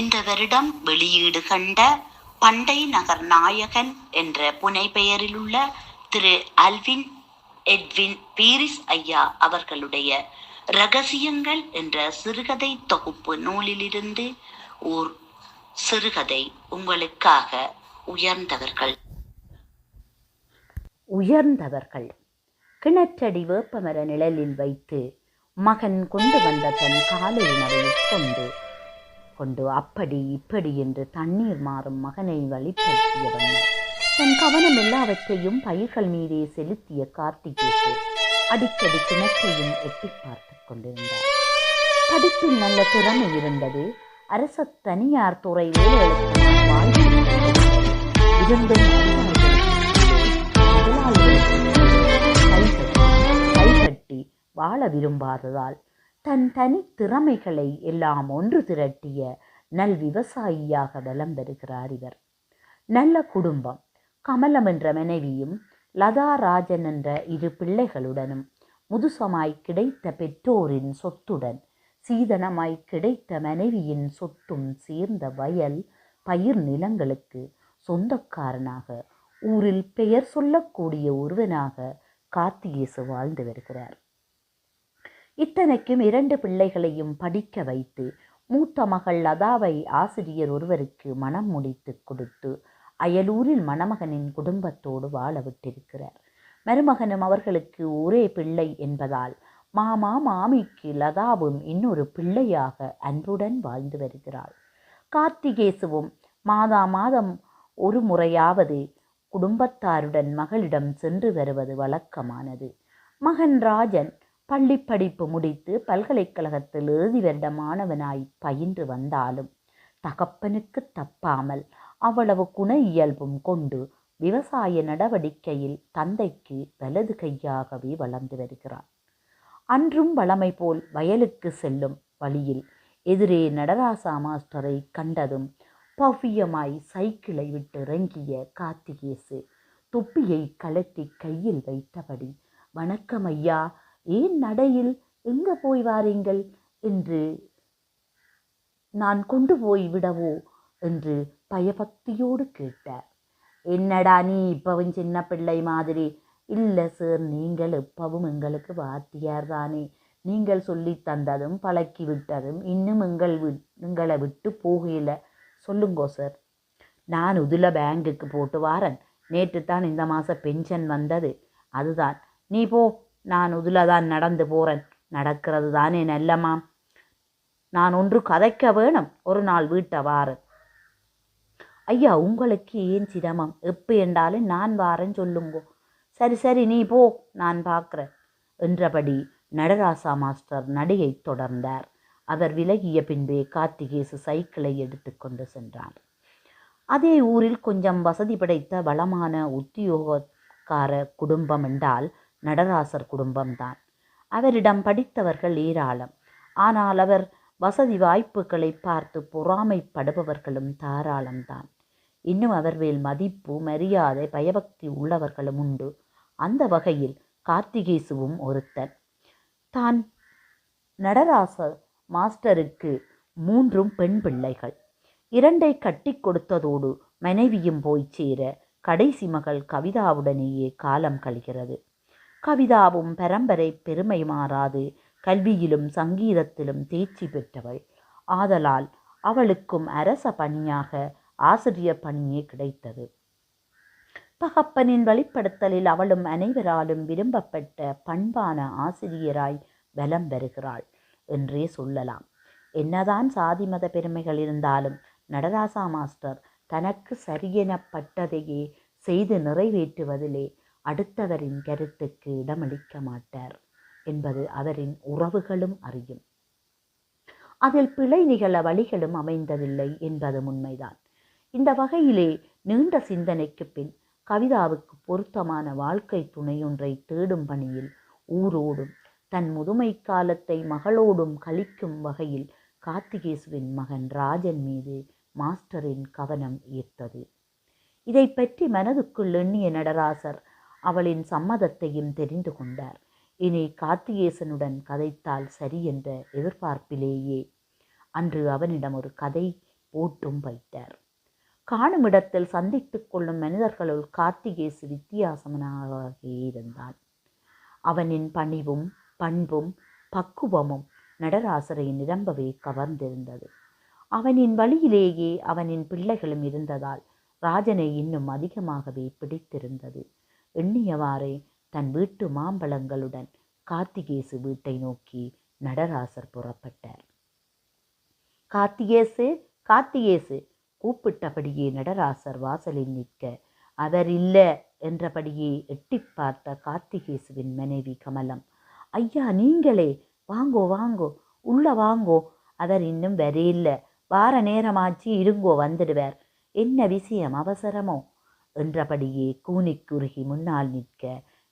இந்த வருடம் வெளியீடு கண்ட பண்டை நகர் நாயகன் என்ற புனைப்பெயரிலுள்ள திரு அல்வின் எட்வின் பீரிஸ் ஐயா அவர்களுடைய இரகசியங்கள் என்ற சிறுகதை தொகுப்பு நூலிலிருந்து ஓர் சிறுகதை உங்களுக்காக. உயர்ந்தவர்கள். கிணற்றடி வேப்பமர நிழலில் வைத்து மகன் கொண்டு வந்த தன் காலை உணவை கொண்டு அப்படி இப்படி என்று தண்ணீர் மாறும் மகனை வழிப்படுத்திய வண்ணம் தன் கவனம் எல்லாவற்றையும் பயிர்கள் மீதே செலுத்திய கார்த்திகேசு அடிக்கடி கிணற்றையும் எட்டி பார்த்து கொண்டிருந்தார். படிப்பில் நல்ல திறமை இருந்தது. அரச தனியார் துறை வேலைகளுக்கு வாழ்க்கை இருந்தும் கைகட்டி வாழ விரும்பாததால் தன் தனி திறமைகளை எல்லாம் ஒன்று திரட்டிய நல் விவசாயியாக வலம் பெறுகிறார் இவர். நல்ல குடும்பம். கமலம் என்ற மனைவியும் லதா ராஜன் என்ற 2 பிள்ளைகளுடனும் முதுசமாய் கிடைத்த பெற்றோரின் சொத்துடன் சீதனமாய் கிடைத்த மனைவியின் சொத்தும் சேர்ந்த வயல் பயிர் நிலங்களுக்கு சொந்தக்காரனாக ஊரில் பெயர் சொல்லக்கூடிய ஒருவனாக கார்த்திகேசு வாழ்ந்து வருகிறார். இத்தனைக்கும் 2 பிள்ளைகளையும் படிக்க வைத்து மூத்த மகள் லதாவை ஆசிரியர் ஒருவருக்கு மனம் முடித்து கொடுத்து அயலூரில் மணமகனின் குடும்பத்தோடு வாழ விட்டிருக்கிறார். மருமகனும் அவர்களுக்கு ஒரே பிள்ளை என்பதால் மாமா மாமிக்கு லதாவும் இன்னொரு பிள்ளையாக அன்புடன் வாழ்ந்து வருகிறாள். கார்த்திகேசுவும் மாதம் ஒரு முறையாவது குடும்பத்தாருடன் மகளிடம் சென்று வருவது வழக்கமானது. மகன் ராஜன் பள்ளி படிப்பு முடித்து பல்கலைக்கழகத்தில் இறுதி வருட மாணவனாய் பயின்று வந்தாலும் தகப்பனுக்கு தப்பாமல் அவ்வளவு குண இயல்பும் கொண்டு விவசாய நடவடிக்கையில் தந்தைக்கு வலது கையாகவே வளர்ந்து வருகிறான். அன்றும் வளமை போல் வயலுக்கு செல்லும் வழியில் எதிரே நடராசா மாஸ்டரை கண்டதும் பவ்யமாய் சைக்கிளை விட்டு இறங்கிய கார்த்திகேசு தொப்பியை கழட்டி கையில் வைத்தபடி, வணக்கம் ஐயா, ஏன் நடையில், எங்க போய் வாரீங்கள் என்று நான் கொண்டு போய் விடவோ என்று பயபக்தியோடு கேட்டார். என்னடா நீ இப்பவும் சின்ன பிள்ளை மாதிரி? இல்லை சார், நீங்கள் எப்பவும் எங்களுக்கு வாத்தியார் தானே. நீங்கள் சொல்லி தந்ததும் பழக்கி விட்டதும் இன்னும் எங்களை விட்டு போகல. சொல்லுங்கோ சார். நான் உதுல பேங்குக்கு போட்டு வாரன். நேற்று தான் இந்த மாதம் பென்ஷன் வந்தது. அதுதான். நீ போ, நான் உதுல தான் நடந்து போகிறேன். நடக்கிறது தானே நல்லமாம். நான் ஒன்று கதைக்க வேணும். ஒரு நாள் வீட்டை வாரன். ஐயா, உங்களுக்கு ஏன் சிரமம்? எப்போ என்றாலும் நான் வாரேன் சொல்லுங்கோ. சரி நீ போ, நான் பார்க்குறேன் என்றபடி நடராசா மாஸ்டர் நடையை தொடர்ந்தார். அவர் விலகிய பின்பே கார்த்திகேசு சைக்கிளை எடுத்து கொண்டு சென்றார். அதே ஊரில் கொஞ்சம் வசதி படைத்த வளமான உத்தியோகக்கார குடும்பம் என்றால் நடராசர் குடும்பம்தான். அவரிடம் படித்தவர்கள் ஏராளம். ஆனால் அவர் வசதி வாய்ப்புகளை பார்த்து பொறாமைப்படுபவர்களும் தாராளம்தான். இன்னும் அவர் மேல் மதிப்பு, மரியாதை, பயபக்தி உள்ளவர்களும் உண்டு. அந்த வகையில் கார்த்திகேசுவும் ஒருத்தன். தான் நடராசர் மாஸ்டருக்கு 3 பெண் பிள்ளைகள். 2 கட்டி கொடுத்ததோடு மனைவியும் போய் சேர கடைசி மகள் கவிதாவுடனேயே காலம் கழிகிறது. கவிதாவும் பரம்பரை பெருமை மாறாது கல்வியிலும் சங்கீதத்திலும் தேர்ச்சி பெற்றவள். ஆதலால் அவளுக்கும் அரச பணியாக ஆசிரியர் பணியே கிடைத்தது. தகப்பனின் வழிப்படுத்தலில் அவளும் அனைவராலும் விரும்பப்பட்ட பண்பான ஆசிரியராய் வலம் வருகிறாள் என்றே சொல்லலாம். என்னதான் சாதி மத பெருமைகள் இருந்தாலும் நடராசா மாஸ்டர் தனக்கு சரியெனப்பட்டதையே செய்து நிறைவேற்றுவதிலே அடுத்தவரின் கருத்துக்கு இடமளிக்க மாட்டார் என்பது அவரின் உறவுகளும் அறியும். அதில் பிழை நிகழ வழிகளும் அமைந்ததில்லை என்பதும் உண்மைதான். இந்த வகையிலே நீண்ட சிந்தனைக்கு பின் கவிதாவுக்கு பொருத்தமான வாழ்க்கை துணையொன்றை தேடும் பணியில் ஊரோடும் தன் முதுமை காலத்தை மகளோடும் கழிக்கும் வகையில் கார்த்திகேசுவின் மகன் ராஜன் மீது மாஸ்டரின் கவனம் ஈர்த்தது. இதை பற்றி மனதுக்குள் எண்ணிய நடராசர் அவளின் சம்மதத்தையும் தெரிந்து கொண்டார். இனி கார்த்திகேசனுடன் கதைத்தால் சரி என்ற எதிர்பார்ப்பிலேயே அன்று அவனிடம் ஒரு கதை போட்டும் வைத்தார். காணும் இடத்தில் சந்தித்துக் கொள்ளும் மனிதர்களுள் கார்த்திகேசு வித்தியாசமானதாக இருந்தான். அவனின் பணிவும் பண்பும் பக்குவமும் நடராசரை நிரம்பவே கவர்ந்திருந்தது. அவனின் வழியிலேயே அவனின் பிள்ளைகளும் இருந்ததால் ராஜனை இன்னும் அதிகமாகவே பிடித்திருந்தது. எண்ணியவாறே தன் வீட்டு மாம்பழங்களுடன் கார்த்திகேசு வீட்டை நோக்கி நடராசர் புறப்பட்டார். கார்த்திகேசு, கார்த்திகேசு கூப்பிட்டபடியே நடராசர் வாசலில் நிற்க, அவர் இல்ல என்றபடியே எட்டி பார்த்த கார்த்திகேசுவின் மனைவி கமலம், ஐயா நீங்களே, வாங்கோ வாங்கோ, உள்ள வாங்கோ, அவர் இன்னும் வரையில்ல, வார நேரமாச்சு, இருங்கோ வந்துடுவார், என்ன விஷயம், அவசரமோ என்றபடியே கூனி குறுகி முன்னால் நிற்க,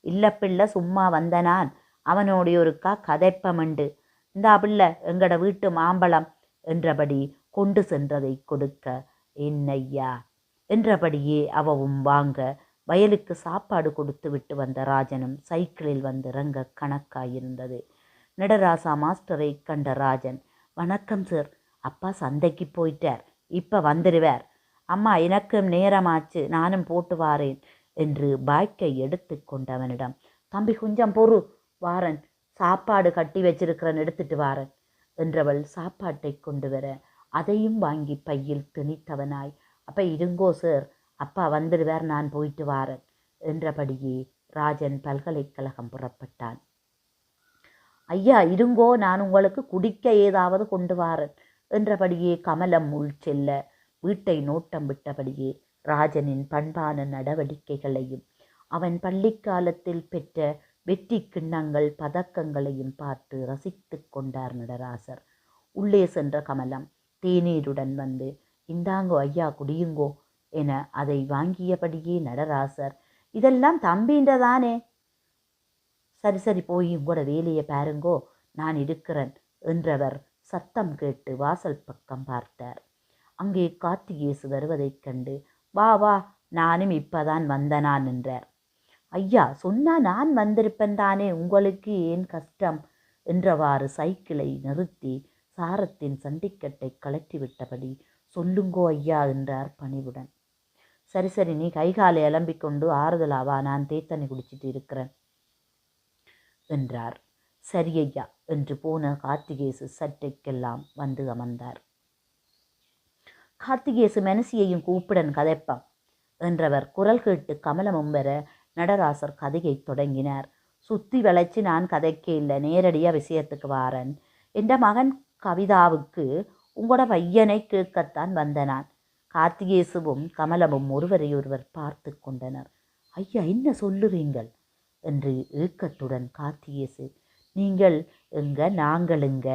இல்ல பிள்ளை சும்மா வந்தனான், அவனோடைய ஒருக்கா கதைப்பமண்டு, இந்தா பிள்ளை எங்கட வீட்டு மாம்பழம் என்றபடி கொண்டு சென்றதை கொடுக்க, என்னையா என்றபடியே அவவும் வாங்க வயலுக்கு சாப்பாடு கொடுத்து விட்டு வந்த ராஜனும் சைக்கிளில் வந்து இறங்க கணக்காயிருந்தது. நடராசா மாஸ்டரை கண்ட ராஜன், வணக்கம் சார், அப்பா சந்தைக்கு போயிட்டார், இப்போ வந்துடுவார், அம்மா எனக்கும் நேரமாச்சு, நானும் போட்டு வாரேன் என்று பாய்க்கை எடுத்து கொண்டவனிடம், தம்பி கொஞ்சம் பொறு வாரன், சாப்பாடு கட்டி வச்சிருக்கிறன் எடுத்துட்டு வாரன் என்றவள் சாப்பாட்டை கொண்டு வர அதையும் வாங்கி பையில் திணித்தவனாய், அப்போ இருங்கோ சார், அப்பா வந்துடுவார், நான் போயிட்டு வாரன் என்றபடியே ராஜன் பல்கலைக்கழகம் புறப்பட்டான். ஐயா இருங்கோ, நான் உங்களுக்கு குடிக்க ஏதாவது கொண்டு வாரன் என்றபடியே கமலம் உள் செல்ல வீட்டை நோட்டம் விட்டபடியே ராஜனின் பண்பான நடவடிக்கைகளையும் அவன் பள்ளிக்காலத்தில் பெற்ற வெற்றி கிண்ணங்கள் பதக்கங்களையும் பார்த்து ரசித்து கொண்டார் நடராசர். உள்ளே சென்ற கமலம் தேநீருடன் வந்து, இந்தாங்கோ ஐயா குடியுங்கோ என அதை வாங்கியபடியே நடராசர், இதெல்லாம் தம்பின்றதானே, சரி சரி போய் உங்களோட வேலையை பாருங்கோ, நான் இருக்கிறேன் என்றவர் சத்தம் கேட்டு வாசல் பக்கம் பார்த்தார். அங்கே கார்த்திகேசு வருவதைக் கண்டு, வா வா, நானும் இப்பதான் வந்தனான் என்றார். ஐயா சொன்னா நான் வந்திருப்பேன் தானே, உங்களுக்கு ஏன் கஷ்டம் என்றவாறு சைக்கிளை நிறுத்தி சாரத்தின் சண்டிக்கட்டை கலற்றிவிட்டபடி, சொல்லுங்கோ ஐயா என்றார் பணிவுடன். சரி சரி, நீ கைகாலை எலம்பிக்கொண்டு ஆறுதலாவா, நான் தேத்தனை குடிச்சிட்டு இருக்கிறேன் என்றார். சரி ஐயா என்று போன கார்த்திகேசு சற்றைக்கெல்லாம் வந்து அமர்ந்தார். கார்த்திகேசு மனசியையும் கூப்பிடன் கதைப்பம் என்றவர் குரல் கேட்டு கமலமும் வர நடராசர் கதையை தொடங்கினார். சுத்தி வளைச்சு நான் கதைக்க இல்லை, நேரடியாக விஷயத்துக்கு வாரன். என்ற மகன் கவிதாவுக்கு உங்களோட பையனை கேட்கத்தான் வந்தனான். கார்த்திகேசுவும் கமலமும் ஒருவரையொருவர் பார்த்து கொண்டனர். ஐயா என்ன சொல்லுவீங்கள் என்று ஏக்கத்துடன் கார்த்திகேசு, நீங்கள் எங்க நாங்கள் எங்க,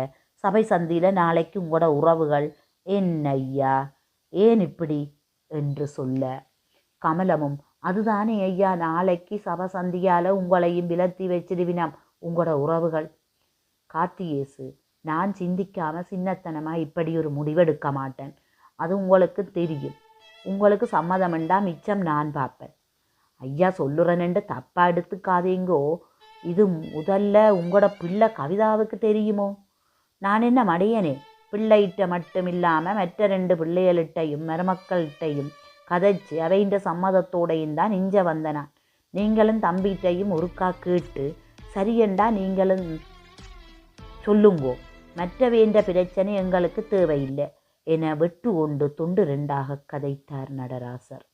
சபை சந்தியில் நாளைக்கு உங்களோட உறவுகள் என்ன ஐயா, ஏன் இப்படி என்று சொல்ல, கமலமும் அதுதானே ஐயா, நாளைக்கு சபை சந்தியால் உங்களையும் விலத்தி வச்சிடுவினாம் உங்களோட உறவுகள். கார்த்திகேசு, நான் சிந்திக்காம சின்னத்தனமா இப்படி ஒரு முடிவெடுக்க மாட்டேன், அது உங்களுக்கு தெரியும், உங்களுக்கு சம்மதமெண்டா மிச்சம் நான் பார்ப்பேன். ஐயா சொல்லுறேன்னு தப்பா எடுத்துக்காதீங்கோ, இது முதல்ல உங்களோட பிள்ளை கவிதாவுக்கு தெரியுமோ, நான் என்ன மடையனே, பிள்ளையிட்ட மட்டும் இல்லாமல் மற்ற 2 பிள்ளைகளிட்டையும் மருமக்கள்கிட்டையும் கதைச்சு அவைன்ற சம்மதத்தோடையும் தான் இஞ்ச வந்தனான். நீங்களும் தம்பிகிட்டையும் ஒருக்கா கேட்டு சரியண்டா நீங்களும் சொல்லுங்கோ, மற்ற வேண்ட பிரச்சனை எங்களுக்கு தேவையில்லை என வெட்டு கொண்டு துண்டு 2ஆக கதைத்தார் நடராசர்.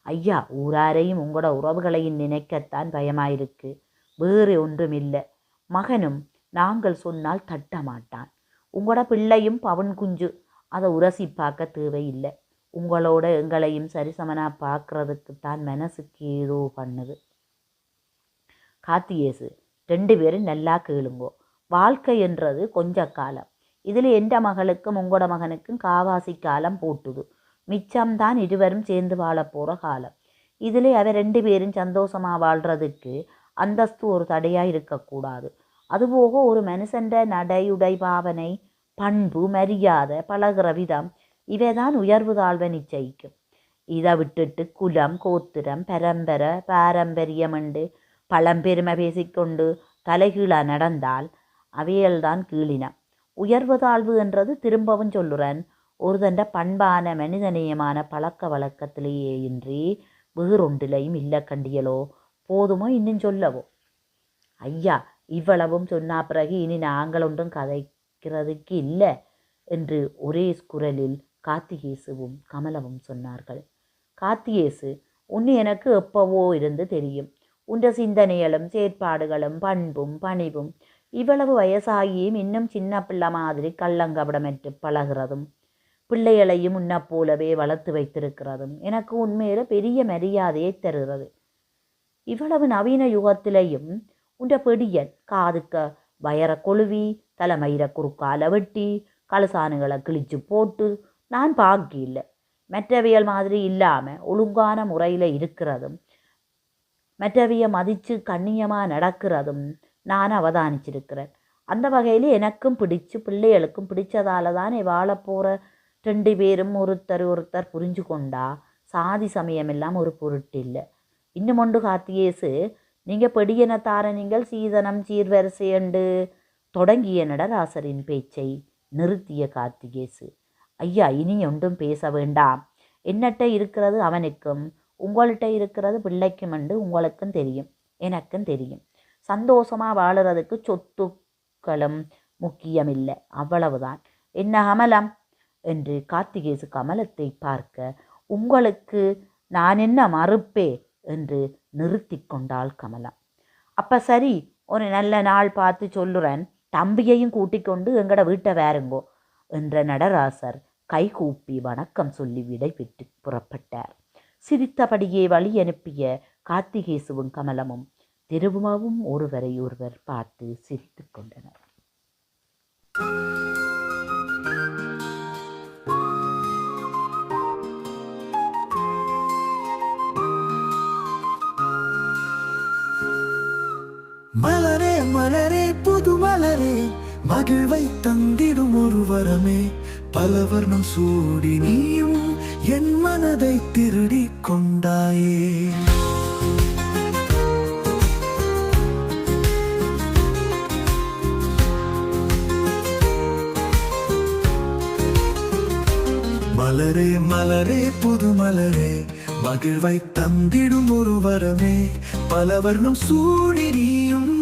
ஐயா ஊராரையும் உங்களோட உறவுகளையும் நினைக்கத்தான் பயமாயிருக்கு, வேறு ஒன்றுமில்லை. மகனும் நாங்கள் சொன்னால் தட்ட மாட்டான், உங்களோட பிள்ளையும் பவன் குஞ்சு, அதை உரசி பார்க்க தேவையில்லை. உங்களோட எங்களையும் சரிசமனா பார்க்கறதுக்குத்தான் மனசுக்கு ஏதோ பண்ணுது. கார்த்திகேசு, 2 பேரும் நல்லா கேளுங்கோ, வாழ்க்கை என்றது கொஞ்ச காலம், இதில் எந்த மகளுக்கும் உங்களோட மகனுக்கும் காவாசி காலம் போட்டுது, மிச்சம்தான் இருவரும் சேர்ந்து வாழ போகிற காலம். இதில் அவர் 2 பேரும் சந்தோஷமாக வாழ்கிறதுக்கு அந்தஸ்து ஒரு தடையாக இருக்கக்கூடாது. அதுபோக ஒரு மனுஷன்ற நடையுடை பாவனை பண்பு மரியாதை பழகிற விதம் இவைதான் உயர்வு தாழ்வை நிச்சயிக்கும். இதை விட்டுட்டு குலம் கோத்திரம் பரம்பரை பாரம்பரியமென்று பழம்பெருமை பேசிக்கொண்டு தலைகீழாக நடந்தால் அவையல்தான் கீழினம். உயர்வு தாழ்வு என்றது திரும்பவும் சொல்லுறேன், ஒருதண்ட பண்பான மனிதநேயமான பழக்க வழக்கத்திலேயே இன்றி வேறொன்றிலையும் இல்லை கண்டியலோ. போதுமோ இன்னும் சொல்லவோ? ஐயா, இவ்வளவும் சொன்னா பிறகு இனி நாங்கள் ஒன்றும் கதைக்கிறதுக்கு இல்லை என்று ஒரே குரலில் கார்த்திகேசுவும் கமலவும் சொன்னார்கள். கார்த்திகேசு, உன்னை எனக்கு எப்பவோ இருந்து தெரியும். உன்ற சிந்தனைகளும் செயற்பாடுகளும் பண்பும் பணிவும் இவ்வளவு வயசாகியும் இன்னும் சின்ன பிள்ளை மாதிரி கள்ளங்கபடமற்று பழகிறதும் பிள்ளைகளையும் உன்னை போலவே வளர்த்து வைத்திருக்கிறதும் எனக்கு உண்மையில பெரிய மரியாதையை தருகிறது. இவ்வளவு நவீன யுகத்திலையும் உன்ற பெடியன் காதுக்க வயர கொழுவி தலைமயிர குறுக்கால வெட்டி கழுசானுகளை கிழிச்சு போட்டு நான் பார்க்கல. மற்றவியல் மாதிரி இல்லாமல் ஒழுங்கான முறையில் இருக்கிறதும் மற்றவிய மதித்து கண்ணியமாக நடக்கிறதும் நான் அவதானிச்சிருக்கிறேன். அந்த வகையில் எனக்கும் பிடிச்சு பிள்ளைகளுக்கும் பிடிச்சதால தானே வாழப்போகிற 2 பேரும் ஒருத்தர் புரிஞ்சு கொண்டா சாதி சமயம் எல்லாம் ஒரு பொருட்டு இல்லை. இன்னும் ஒன்று கார்த்திகேசு, நீங்கள் பெடியனத்தார நீங்கள் சீதனம் சீர்வரிசையண்டு தொடங்கிய நடராசரின் பேச்சை நிறுத்திய கார்த்திகேசு, ஐயா இனி ஒன்றும் பேச வேண்டாம். என்னட்ட இருக்கிறது அவனுக்கும் உங்கள்கிட்ட இருக்கிறது பிள்ளைக்கும் என்று உங்களுக்கும் தெரியும், எனக்கும் தெரியும். சந்தோஷமாக வாழுறதுக்கு சொத்துக்களும் முக்கியமில்லை, அவ்வளவுதான். என்ன கமலம் என்று கார்த்திகேசு கமலத்தை பார்க்க, உங்களுக்கு நான் என்ன மறுப்பே என்று நிறுத்தி கொண்டாள் கமலம். அப்போ சரி, ஒரு நல்ல நாள் பார்த்து சொல்லுறேன், தம்பியையும் கூட்டிக் கொண்டு எங்கட வீட்டை வேறுங்கோ என்ற நடராசர் கைகூப்பி வணக்கம் சொல்லி விடை பெற்று புறப்பட்டார். சிரித்தபடியே வழி அனுப்பிய கார்த்திகேசுவும் கமலமும் திரும்பவும் ஒருவரை ஒருவர் பார்த்து சிரித்து கொண்டனர். மலரே மலரே புது மலரே, மகிழ்வை தந்திடும் ஒரு வரமே, பல வர்ணம் சூடி நீயும் என் மனதை திருடி கொண்டாயே. மலரே மலரே புது மலரே, மகிழ்வை தந்திடும் ஒரு வரமே, பல வர்ணம் சூடி நீயும்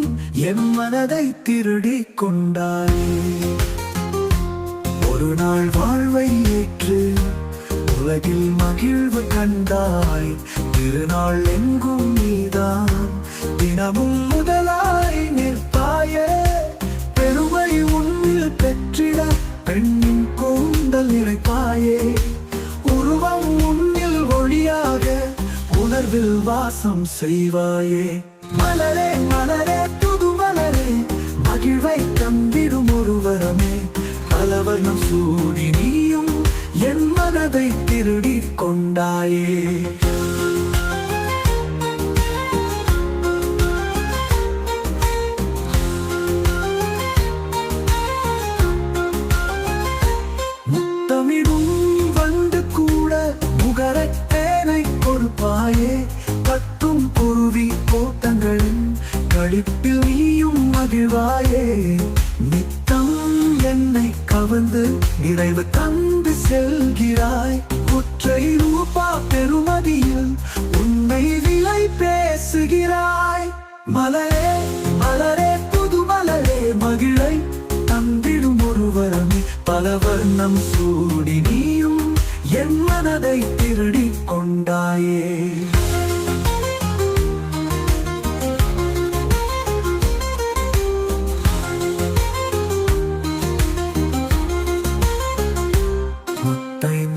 என் மனதை திருடி கொண்டாயே. ஒரு நாள் வாழ்வை ஏற்று உலகில் மகிழ்வு கண்டாய், திருநாள் எங்கும் நீதான் தினமும் முதலாய் நிற்பாயே. பெருமை உன்னில் பெற்றிட பெண்ணின் கூந்தல் நிறைப்பாயே, உருவம் உன்னில் ஒளியாக உணர்வில் வாசம் செய்வாயே. மலரே மலரே புது மலரே, மகிழ்வை தந்திடும் ஒரு வரமே, பல வர்ணம் சூடி நீயும் என் மனதை திருடி கொண்டாயே. முத்தமிடும் வந்து கூட முகரத்தேனை கொடுப்பாயே, பட்டும் குருவி கோட்டங்களின் களிப்பில் நீயும் மகிழ்வாயே. நித்தம் என்னை கவர்ந்து நிறைவு தந்து செல்கிறாய், ஒற்றை ரூபா பெருமதியில் உன்னை விலை பேசுகிறாய். மலரே மலரே புது மலரே, மகிழை தந்திடும் ஒரு வரமே, பல வர்ணம் சூடி நீயும் என் மனதை திருடி கொண்டாயே.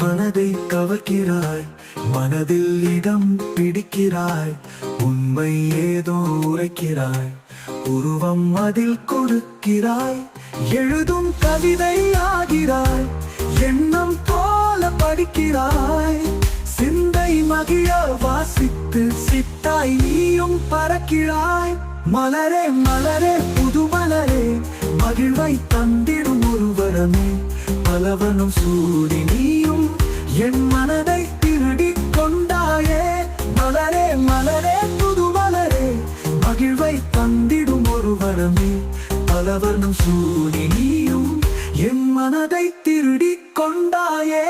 மனதை கவர்கிறாய், மனதில் இடம் பிடிக்கிறாய், உண்மை ஏதோ உரைக்கிறாய், உருவம் அதில் கொடுக்கிறாய், எழுதும் கவிதை ஆகிறாய், எண்ணம் போல படிக்கிறாய், சிந்தை மகிழ வாசித்து சித்தாய் நீயும் பறக்கிறாய். மலரே மலரே புது மலரே, மகிழ்வை தந்திடும் ஒரு வரமே, பலவனும் சூடி நீயும் என் மனதை திருடி கொண்டாயே. மலரே மலரே புது மலரே, மகிழ்வை தந்திடும் ஒரு வரமே, பலவனும் சூடி நீயும் என் மனதை திருடி கொண்டாயே